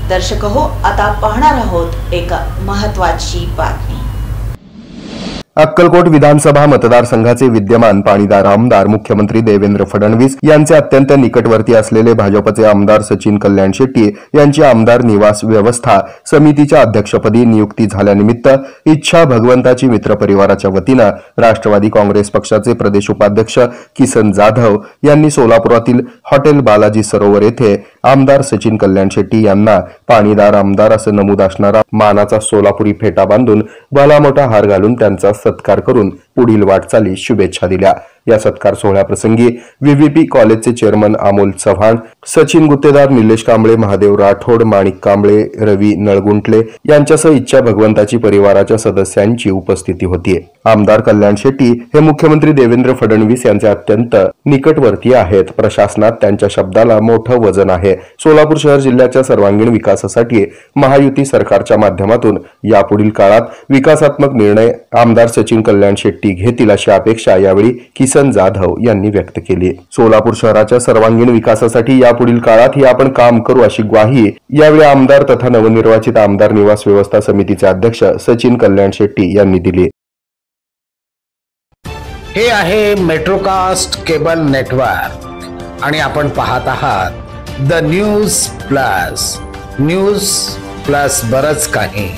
दर्शक हो, आता पाहणार आहोत एक महत्त्वाची बातमी। अक्कलकोट विधानसभा मतदारसंघाचे विद्यमान पाणीदार आमदार मुख्यमंत्री देवेंद्र फडणवीस यांचे अत्यंत निकटवर्ती असलेले भाजपचे आमदार सचिन कल्याण शेट्टी यांची आमदार निवास व्यवस्था समितीच्या अध्यक्षपदी नियुक्ती झाल्यानिमित्त इच्छा भगवंताची मित्र परिवाराच्या वतीनं राष्ट्रवादी काँग्रेस पक्षाचे प्रदेश उपाध्यक्ष किसन जाधव यांनी सोलापुरातील हॉटेल बालाजी सरोवर येथे आमदार सचिन कल्याण शेट्टी यांना पाणीदार आमदार असं नमूद असणारा मानाचा सोलापुरी फेटा बांधून भला मोठा हार घालून त्यांचा सत्कार करून पुढील वाटचालीस शुभेच्छा दिल्या। या सत्कार सोहळ्याप्रसंगी व्हीव्हीपी कॉलेजचे चेअरमन अमोल चव्हाण, सचिन गुत्तेदार, निलेश कांबळे, महादेव राठोड, माणिक कांबळे, रवी नळगुंटले यांच्यासह इच्छा भगवंताची परिवाराच्या सदस्यांची उपस्थिती होती। आमदार कल्याण शेट्टी हे मुख्यमंत्री देवेंद्र फडणवीस यांचे अत्यंत निकटवर्तीय आहेत। प्रशासनात त्यांच्या शब्दाला मोठं वजन आहे। सोलापूर शहर जिल्ह्याच्या सर्वांगीण विकासासाठी महायुती सरकारच्या माध्यमातून यापुढील काळात विकासात्मक निर्णय आमदार सचिन कल्याण शेट्टी घेतील अशी अपेक्षा यावेळी किसन जाधव यांनी व्यक्त केली। सोलापूर शहराच्या सर्वांगीण विकासासाठी यापुढील काळात आपण काम करू अशी ग्वाही यावेळी आमदार तथा नवनिर्वाचित आमदार निवास व्यवस्था समितीचे अध्यक्ष सचिन कल्याण शेट्टी यांनी दिली। हे आहे मेट्रोकास्ट केबल नेटवर्क आणि आपण पाहत आहात द न्यूज प्लस बरच काही।